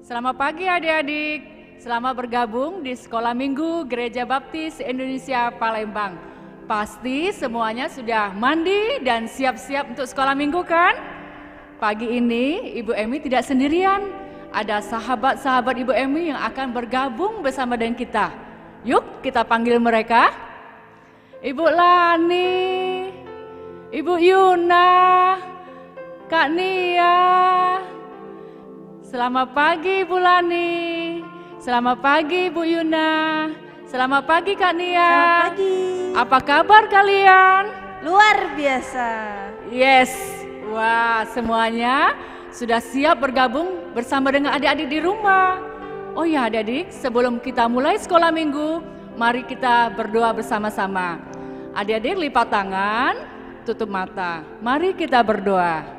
Selamat pagi adik-adik, selamat bergabung di Sekolah Minggu Gereja Baptis Indonesia Palembang. Pasti semuanya sudah mandi dan siap-siap untuk sekolah minggu kan? Pagi ini Ibu Emi tidak sendirian, ada sahabat-sahabat Ibu Emi yang akan bergabung bersama dengan kita. Yuk kita panggil mereka. Ibu Lani, Ibu Yuna, Kak Nia. Selamat pagi Bu Lani, selamat pagi Bu Yuna, selamat pagi Kak Nia. Selamat pagi. Apa kabar kalian? Luar biasa. Yes, wah semuanya sudah siap bergabung bersama dengan adik-adik di rumah. Oh ya adik-adik, sebelum kita mulai sekolah minggu, mari kita berdoa bersama-sama. Adik-adik lipat tangan, tutup mata, mari kita berdoa.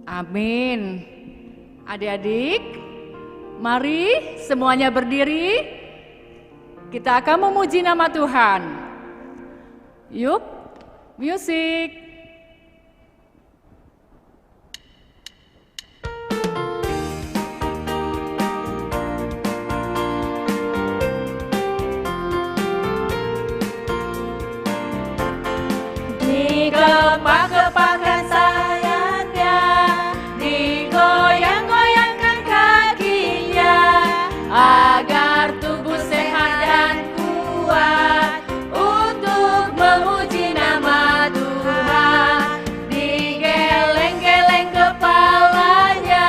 Amin. Adik-adik, mari semuanya berdiri. Kita akan memuji nama Tuhan. Yuk, musik. Di kepak-kepakan sayapnya, digoyang-goyangkan kakinya, agar tubuh sehat dan kuat untuk memuji nama Tuhan. Digeleng-geleng kepalanya,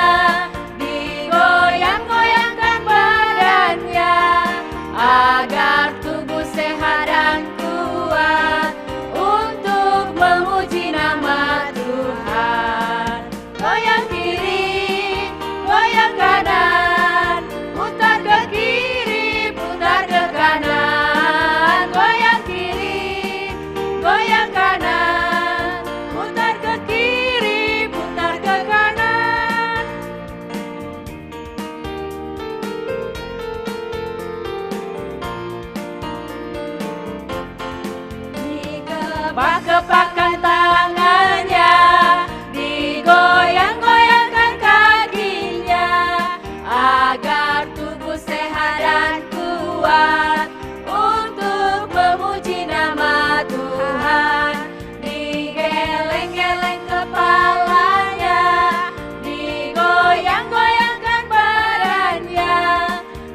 digoyang-goyangkan badannya, agar tubuh sehat dan kuat untuk memuji nama Tuhan. Goyang kiri, goyang kanan, putar ke kiri, putar ke kanan. Goyang kiri, goyang kanan, putar ke kiri, putar ke kanan. Kepak-kepakan tangannya, digoyang-goyangkan kakinya, agar tubuh sehat dan kuat untuk memuji nama Tuhan. Digeleng-geleng kepalanya, digoyang-goyangkan badannya,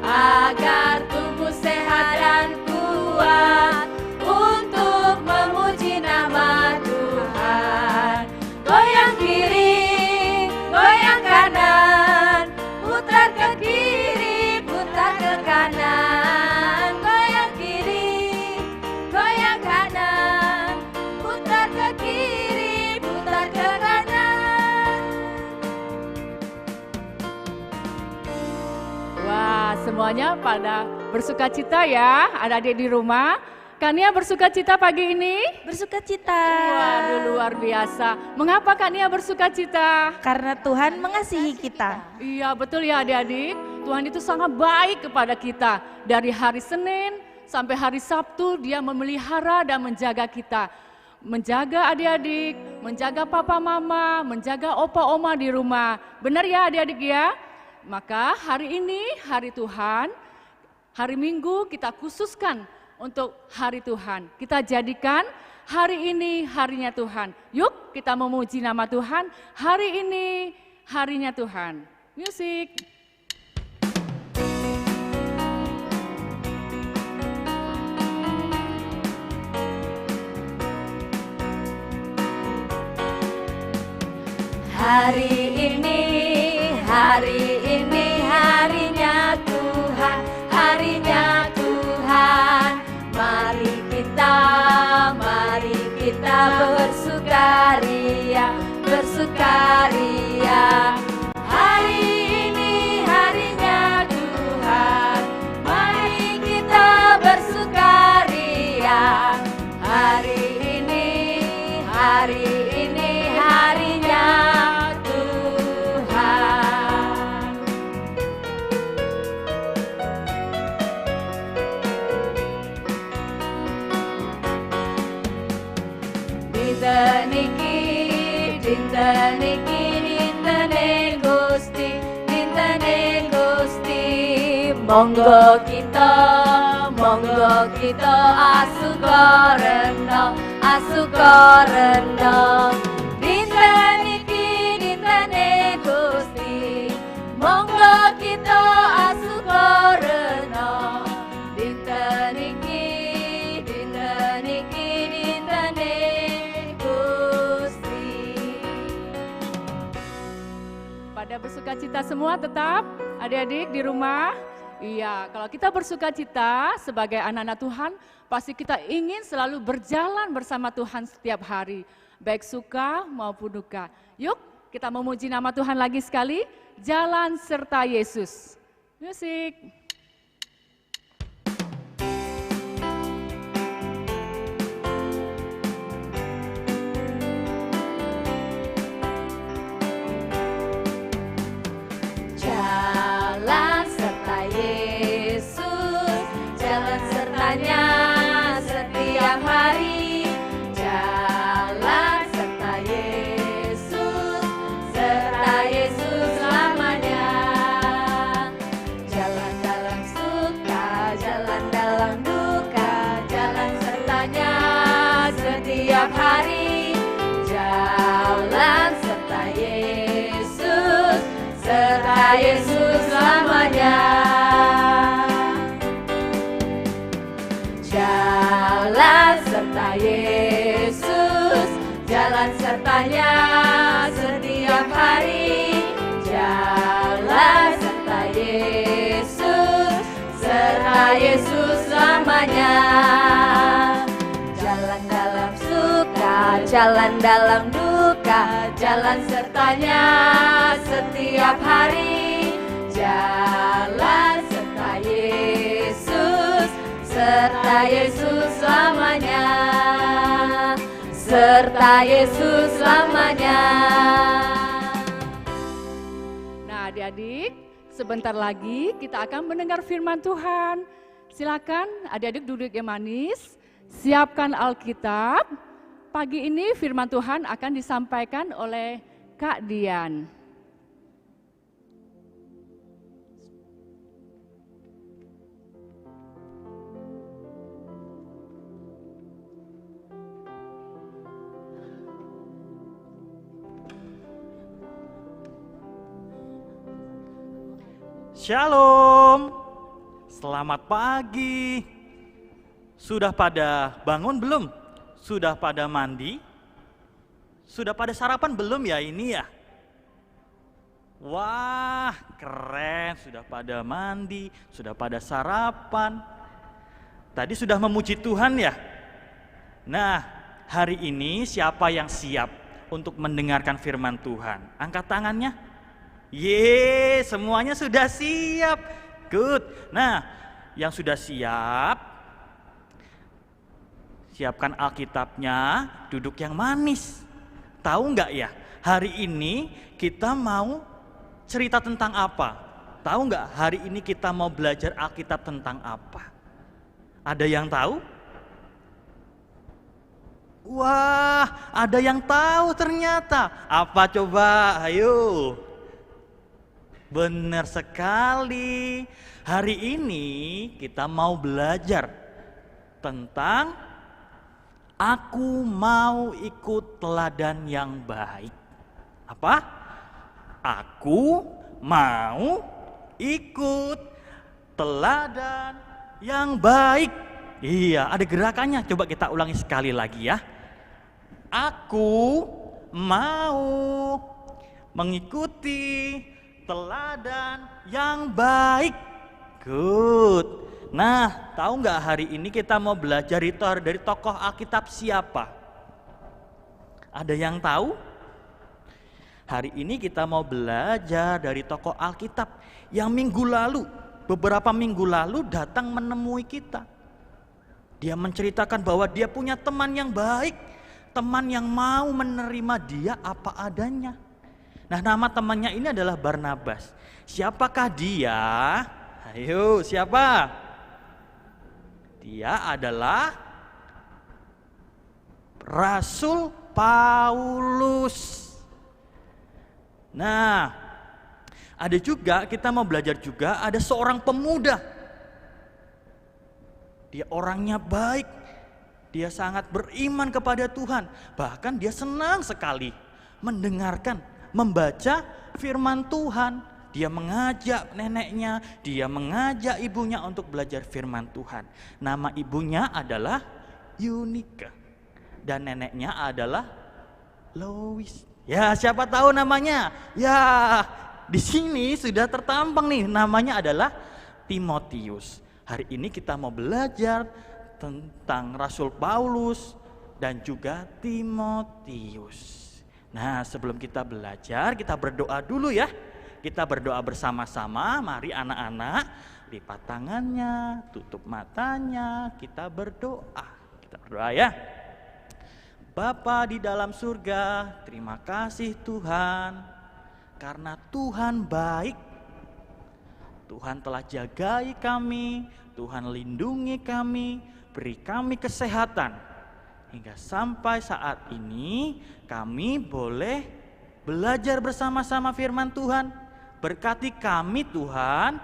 agar tubuh sehat dan kuat untuk memuji nama Tuhan. Goyang kiri, goyang kanan, putar ke kiri, putar ke kanan. Goyang kiri, goyang kanan, putar ke kiri, putar ke kanan. Wah, semuanya pada bersukacita ya, adik-adik di rumah. Kania bersukacita pagi ini? Bersukacita. Waduh, luar biasa. Mengapa Kania bersukacita? Karena Tuhan mengasihi kita. Iya, betul ya adik-adik. Tuhan itu sangat baik kepada kita. Dari hari Senin sampai hari Sabtu, Dia memelihara dan menjaga kita. Menjaga adik-adik, menjaga papa mama, menjaga opa oma di rumah. Benar ya adik-adik ya? Maka hari ini, hari Tuhan, hari Minggu kita khususkan untuk hari Tuhan. Kita jadikan hari ini harinya Tuhan. Yuk kita memuji nama Tuhan. Hari ini harinya Tuhan. Musik. Hari ini harinya Tuhan, harinya Tuhan. Mari kita bersukaria, bersukaria. Hari ini harinya Tuhan, mari kita bersukaria. Hari ini harinya dinten iki dintene Gusti, dintene Gusti. Monggo kita asukarena dinten iki dintene Gusti. Monggo kita asukarena dinten iki dintene Gusti. Pada bersukacita semua tetap adik-adik di rumah. Iya, kalau kita bersukacita sebagai anak-anak Tuhan, pasti kita ingin selalu berjalan bersama Tuhan setiap hari, baik suka maupun duka. Yuk, kita memuji nama Tuhan lagi sekali, jalan serta Yesus. Musik. Jalan serta Yesus, jalan sertanya setiap hari. Jalan serta Yesus selamanya. Jalan dalam suka, jalan dalam duka, jalan sertanya setiap hari. Jalan serta Yesus selamanya. Jalan serta Yesus, jalan sertanya setiap hari. Jalan serta Yesus selamanya. Jalan dalam suka, jalan dalam duka, jalan sertanya setiap hari. Jalan serta Yesus selamanya. Serta Yesus selamanya. Nah, adik-adik, sebentar lagi kita akan mendengar firman Tuhan. Silakan adik-adik duduk yang manis, siapkan Alkitab. Pagi ini firman Tuhan akan disampaikan oleh Kak Dian. Shalom, selamat pagi. Sudah pada bangun belum? Sudah pada mandi? Sudah pada sarapan belum ya ini ya? Wah, keren, sudah pada mandi, sudah pada sarapan. Tadi sudah memuji Tuhan ya? Nah, hari ini siapa yang siap untuk mendengarkan firman Tuhan? Angkat tangannya. Yeay, semuanya sudah siap. Good. Nah, yang sudah siap, siapkan Alkitabnya, duduk yang manis. Tahu nggak ya, hari ini kita mau cerita tentang apa? Tahu nggak, hari ini kita mau belajar Alkitab tentang apa? Ada yang tahu? Wah, ada yang tahu ternyata. Apa coba? Ayo. Benar sekali. Hari ini kita mau belajar tentang aku mau ikut teladan yang baik. Apa? Aku mau ikut teladan yang baik. Iya, ada gerakannya. Coba kita ulangi sekali lagi ya. Aku mau mengikuti teladan yang baik. Good. Nah, tahu nggak hari ini kita mau belajar itu dari tokoh Alkitab siapa? Ada yang tahu? Hari ini kita mau belajar dari tokoh Alkitab yang beberapa minggu lalu datang menemui kita. Dia menceritakan bahwa dia punya teman yang baik, teman yang mau menerima dia apa adanya. Nah, nama temannya ini adalah Barnabas. Siapakah dia? Ayo, siapa? Dia adalah Rasul Paulus. Nah, ada juga kita mau belajar juga ada seorang pemuda. Dia orangnya baik, dia sangat beriman kepada Tuhan. Bahkan dia senang sekali mendengarkan, membaca firman Tuhan. Dia mengajak neneknya, dia mengajak ibunya untuk belajar firman Tuhan. Nama ibunya adalah Yunika dan neneknya adalah Lois. Ya, siapa tahu namanya? Ya, di sini sudah tertampang nih, namanya adalah Timotius. Hari ini kita mau belajar tentang Rasul Paulus dan juga Timotius. Nah, sebelum kita belajar, kita berdoa dulu ya. Kita berdoa bersama-sama, mari anak-anak lipat tangannya, tutup matanya, kita berdoa. Kita berdoa ya. Bapa di dalam surga, terima kasih Tuhan, karena Tuhan baik. Tuhan telah jagai kami, Tuhan lindungi kami, beri kami kesehatan. Hingga sampai saat ini kami boleh belajar bersama-sama firman Tuhan. Berkati kami Tuhan,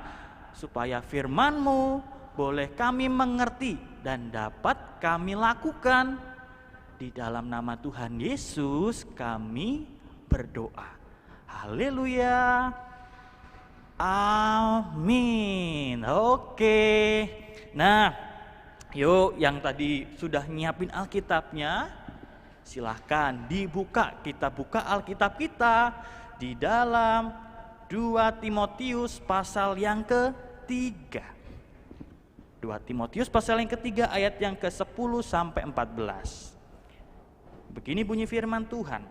supaya firman-Mu boleh kami mengerti dan dapat kami lakukan. Di dalam nama Tuhan Yesus kami berdoa. Haleluya. Amin. Oke. Nah, yuk yang tadi sudah nyiapin Alkitabnya, silahkan dibuka. Kita buka Alkitab kita di dalam 2 Timotius pasal yang ketiga. 2 Timotius pasal yang ketiga ayat yang ke-10 sampai 14. Begini bunyi firman Tuhan.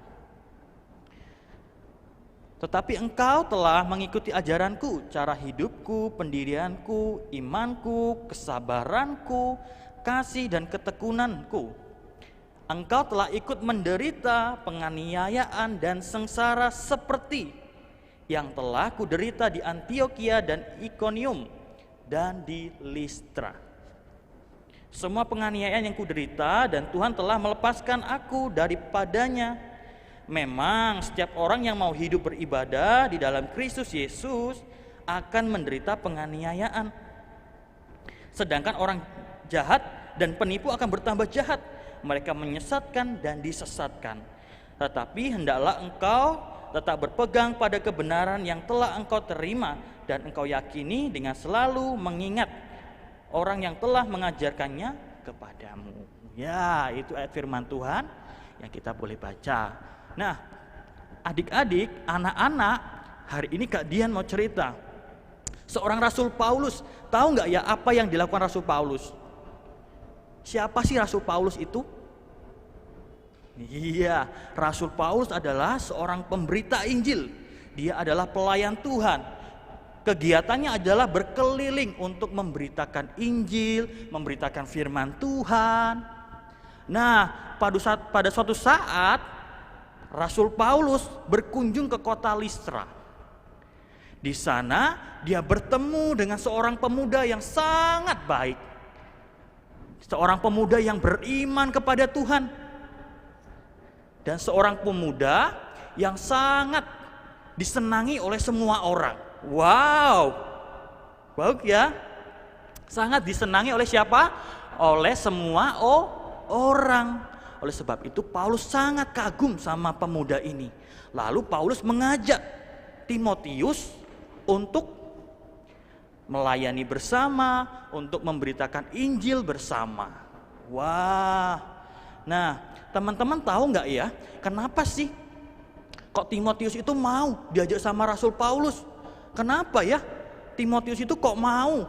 Tetapi engkau telah mengikuti ajaranku, cara hidupku, pendirianku, imanku, kesabaranku, kasih dan ketekunanku. Engkau telah ikut menderita penganiayaan dan sengsara seperti yang telah kuderita di Antiokhia dan Ikonium dan di Listra. Semua penganiayaan yang kuderita dan Tuhan telah melepaskan aku daripadanya. Memang setiap orang yang mau hidup beribadah di dalam Kristus Yesus akan menderita penganiayaan. Sedangkan orang jahat dan penipu akan bertambah jahat. Mereka menyesatkan dan disesatkan. Tetapi hendaklah engkau tetap berpegang pada kebenaran yang telah engkau terima dan engkau yakini dengan selalu mengingat orang yang telah mengajarkannya kepadamu. Ya, itu ayat firman Tuhan yang kita boleh baca. Nah, adik-adik, anak-anak, hari ini Kak Dian mau cerita. Seorang Rasul Paulus, tahu nggak ya apa yang dilakukan Rasul Paulus? Siapa sih Rasul Paulus itu? Iya, Rasul Paulus adalah seorang pemberita Injil. Dia adalah pelayan Tuhan. Kegiatannya adalah berkeliling untuk memberitakan Injil, memberitakan firman Tuhan. Nah, pada suatu saat Rasul Paulus berkunjung ke kota Listra. Di sana dia bertemu dengan seorang pemuda yang sangat baik. Seorang pemuda yang beriman kepada Tuhan. Dan seorang pemuda yang sangat disenangi oleh semua orang. Wow, bagus ya. Sangat disenangi oleh siapa? Oleh semua orang. Oleh sebab itu Paulus sangat kagum sama pemuda ini. Lalu Paulus mengajak Timotius untuk melayani bersama, untuk memberitakan Injil bersama. Wah. Nah, teman-teman tahu nggak ya, kenapa sih kok Timotius itu mau diajak sama Rasul Paulus? Kenapa ya Timotius itu kok mau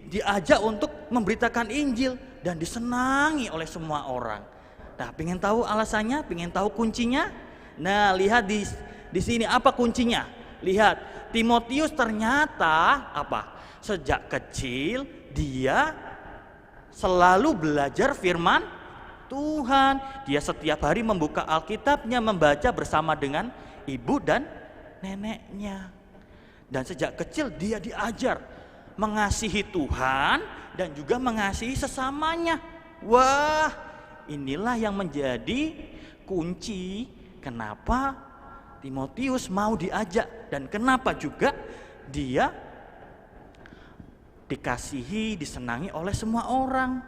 diajak untuk memberitakan Injil dan disenangi oleh semua orang? Nah, pengen tahu alasannya, pengen tahu kuncinya? Nah, lihat di sini apa kuncinya? Lihat, Timotius ternyata apa? Sejak kecil dia selalu belajar firman Tuhan. Dia setiap hari membuka Alkitabnya, membaca bersama dengan ibu dan neneknya. Dan sejak kecil dia diajar mengasihi Tuhan dan juga mengasihi sesamanya. Wah, inilah yang menjadi kunci kenapa Timotius mau diajak dan kenapa juga dia dikasihi, disenangi oleh semua orang.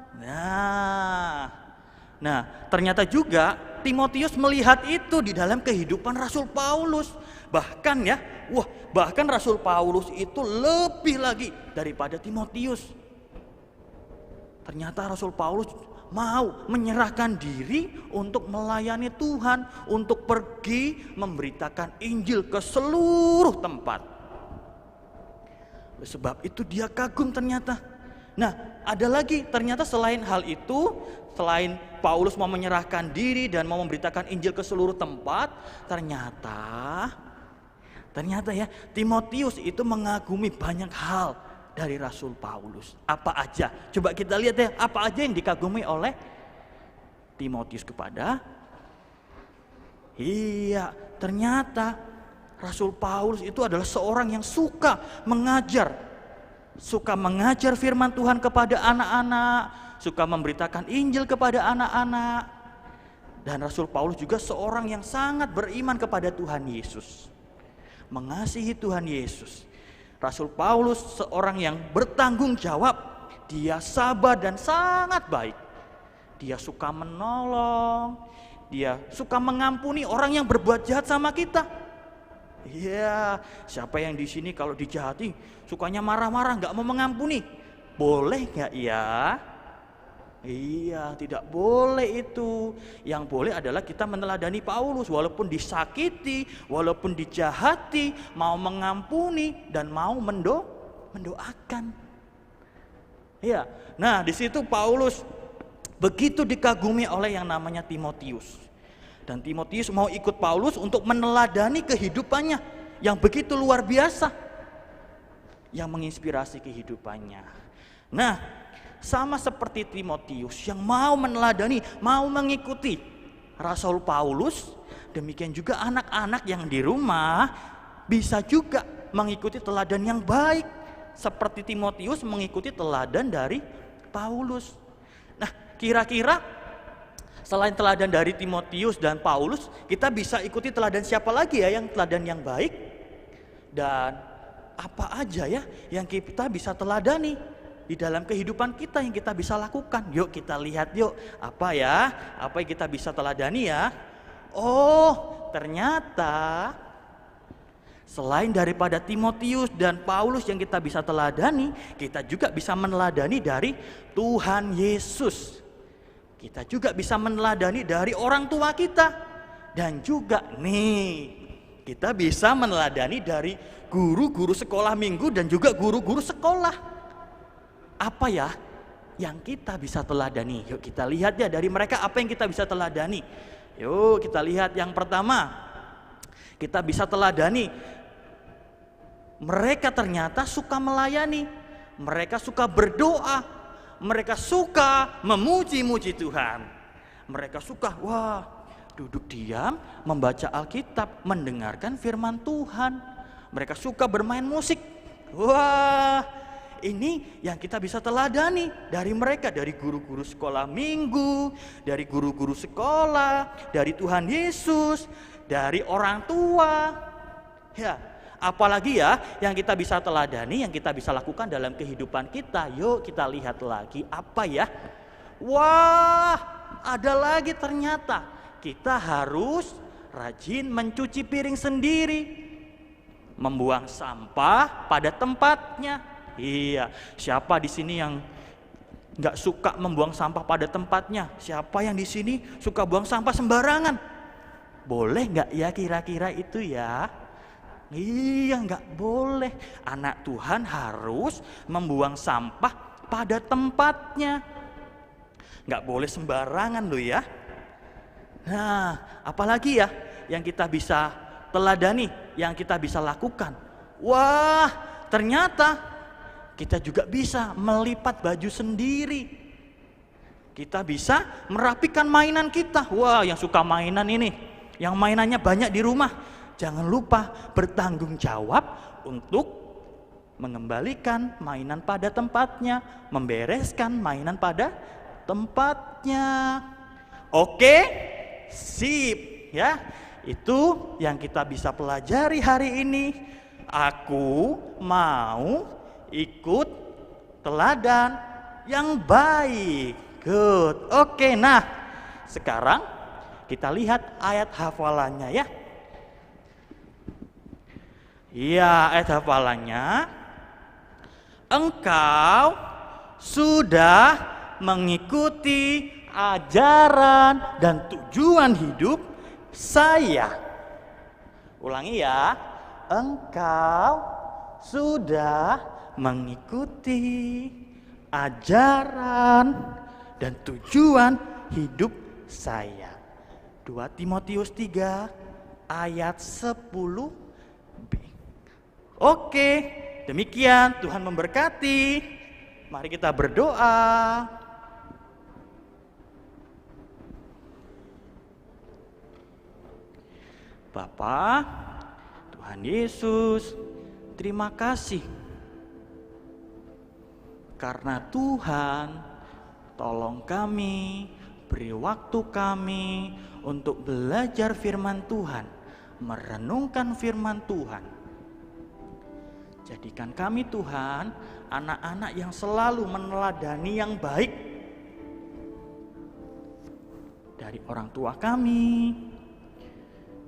Nah, ternyata juga Timotius melihat itu di dalam kehidupan Rasul Paulus. Bahkan Rasul Paulus itu lebih lagi daripada Timotius. Ternyata Rasul Paulus mau menyerahkan diri untuk melayani Tuhan, untuk pergi memberitakan Injil ke seluruh tempat. Sebab itu dia kagum ternyata. Nah, ada lagi ternyata selain hal itu, selain Paulus mau menyerahkan diri dan mau memberitakan Injil ke seluruh tempat, ternyata ya Timotius itu mengagumi banyak hal dari Rasul Paulus. Apa aja? Coba kita lihat ya, apa aja yang dikagumi oleh Timotius kepada? Iya, ternyata Rasul Paulus itu adalah seorang yang suka mengajar firman Tuhan kepada anak-anak, suka memberitakan Injil kepada anak-anak. Dan Rasul Paulus juga seorang yang sangat beriman kepada Tuhan Yesus, mengasihi Tuhan Yesus. Rasul Paulus seorang yang bertanggung jawab, dia sabar dan sangat baik. Dia suka menolong, dia suka mengampuni orang yang berbuat jahat sama kita. Iya, siapa yang di sini kalau dijahati sukanya marah-marah, nggak mau mengampuni? Boleh nggak ya? Iya, tidak boleh itu. Yang boleh adalah kita meneladani Paulus, walaupun disakiti, walaupun dijahati, mau mengampuni dan mau mendoakan. Iya. Nah, di situ Paulus begitu dikagumi oleh yang namanya Timotius. Dan Timotius mau ikut Paulus untuk meneladani kehidupannya yang begitu luar biasa, yang menginspirasi kehidupannya. Nah, sama seperti Timotius yang mau meneladani, mau mengikuti Rasul Paulus, demikian juga anak-anak yang di rumah bisa juga mengikuti teladan yang baik seperti Timotius mengikuti teladan dari Paulus. Nah, kira-kira selain teladan dari Timotius dan Paulus, kita bisa ikuti teladan siapa lagi ya yang teladan yang baik? Dan apa aja ya yang kita bisa teladani di dalam kehidupan kita, yang kita bisa lakukan? Yuk kita lihat yuk, apa yang kita bisa teladani ya. Oh, ternyata selain daripada Timotius dan Paulus yang kita bisa teladani, kita juga bisa meneladani dari Tuhan Yesus. Kita juga bisa meneladani dari orang tua kita. Dan juga kita bisa meneladani dari guru-guru sekolah minggu dan juga guru-guru sekolah. Apa ya yang kita bisa teladani? Yuk kita lihat ya dari mereka apa yang kita bisa teladani. Yuk kita lihat yang pertama. Kita bisa teladani, mereka ternyata suka melayani. Mereka suka berdoa. Mereka suka memuji-muji Tuhan. Mereka suka duduk diam, membaca Alkitab, mendengarkan firman Tuhan. Mereka suka bermain musik. Ini yang kita bisa teladani dari mereka, dari guru-guru sekolah minggu, dari guru-guru sekolah, dari Tuhan Yesus, dari orang tua. Ya, apalagi ya yang kita bisa teladani, yang kita bisa lakukan dalam kehidupan kita. Yuk kita lihat lagi apa ya. Ada lagi ternyata kita harus rajin mencuci piring sendiri, membuang sampah pada tempatnya. Iya, siapa di sini yang nggak suka membuang sampah pada tempatnya? Siapa yang di sini suka buang sampah sembarangan? Boleh nggak ya kira-kira itu ya? Iya, nggak boleh. Anak Tuhan harus membuang sampah pada tempatnya. Nggak boleh sembarangan loh ya. Nah, apalagi ya yang kita bisa teladani, yang kita bisa lakukan? Ternyata kita juga bisa melipat baju sendiri. Kita bisa merapikan mainan kita. Yang suka mainan ini, yang mainannya banyak di rumah, jangan lupa bertanggung jawab untuk mengembalikan mainan pada tempatnya, membereskan mainan pada tempatnya. Oke, sip ya. Itu yang kita bisa pelajari hari ini. Aku mau ikut teladan yang baik. Good. Oke, nah sekarang kita lihat ayat hafalannya ya. Iya, ayat hafalannya. Engkau sudah mengikuti ajaran dan tujuan hidup saya. Ulangi ya. Engkau sudah mengikuti ajaran dan tujuan hidup saya. 2 Timotius 3 ayat 10b. Oke, demikian Tuhan memberkati. Mari kita berdoa. Bapa, Tuhan Yesus, terima kasih karena Tuhan tolong kami, beri waktu kami untuk belajar firman Tuhan, merenungkan firman Tuhan. Jadikan kami Tuhan, anak-anak yang selalu meneladani yang baik dari orang tua kami,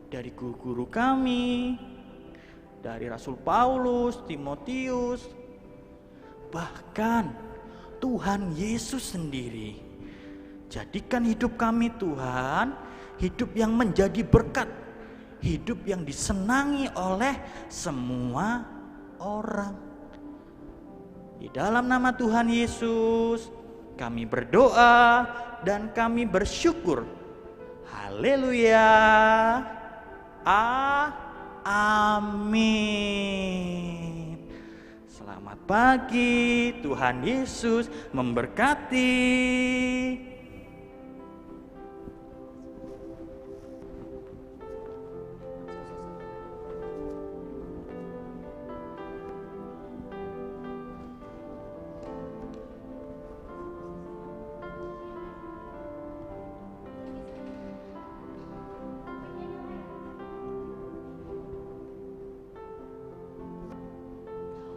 dari guru-guru kami, dari Rasul Paulus, Timotius, bahkan Tuhan Yesus sendiri. Jadikan hidup kami Tuhan, hidup yang menjadi berkat, hidup yang disenangi oleh semua orang. Di dalam nama Tuhan Yesus, kami berdoa dan kami bersyukur. Haleluya. Amin. Selamat pagi, Tuhan Yesus memberkati.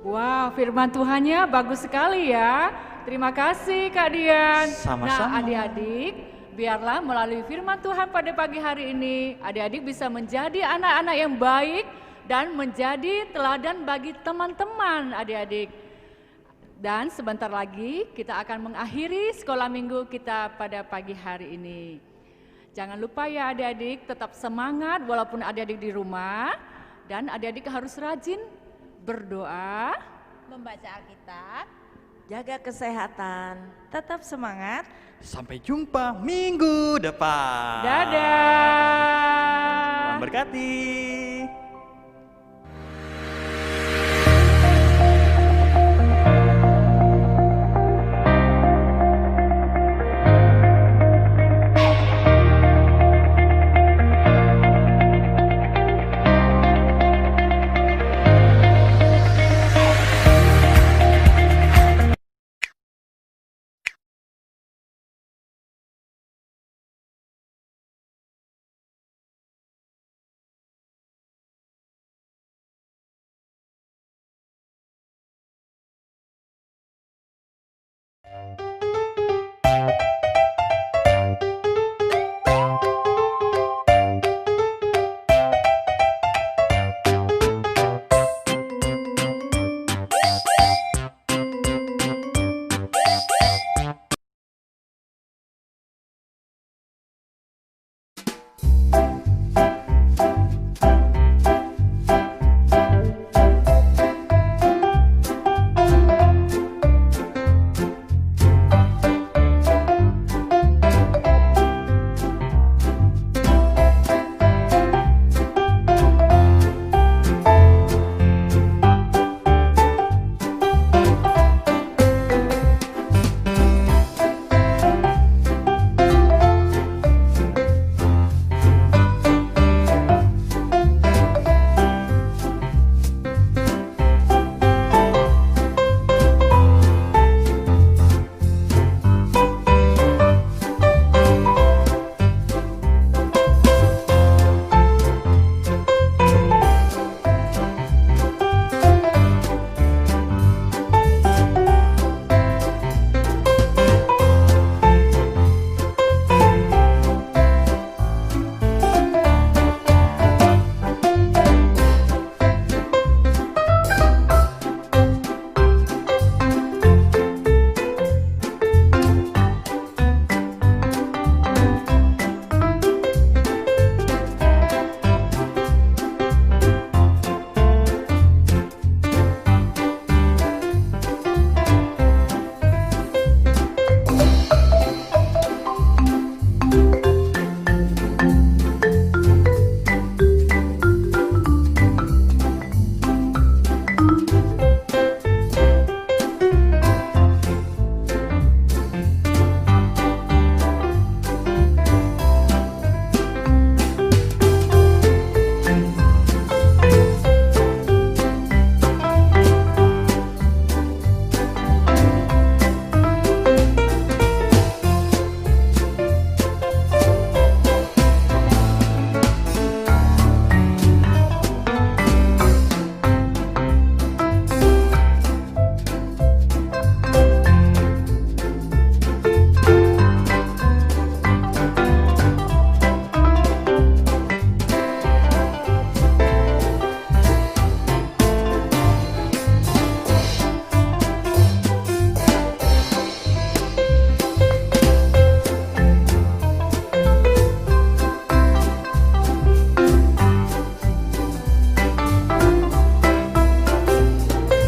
Wow, firman Tuhannya bagus sekali ya. Terima kasih Kak Dian. Sama-sama. Nah adik-adik, biarlah melalui firman Tuhan pada pagi hari ini, adik-adik bisa menjadi anak-anak yang baik dan menjadi teladan bagi teman-teman adik-adik. Dan sebentar lagi kita akan mengakhiri sekolah minggu kita pada pagi hari ini. Jangan lupa ya adik-adik, tetap semangat walaupun adik-adik di rumah. Dan adik-adik harus rajin berdoa, Membaca Alkitab, jaga kesehatan, tetap semangat. Sampai jumpa minggu depan. dadah. Memberkati.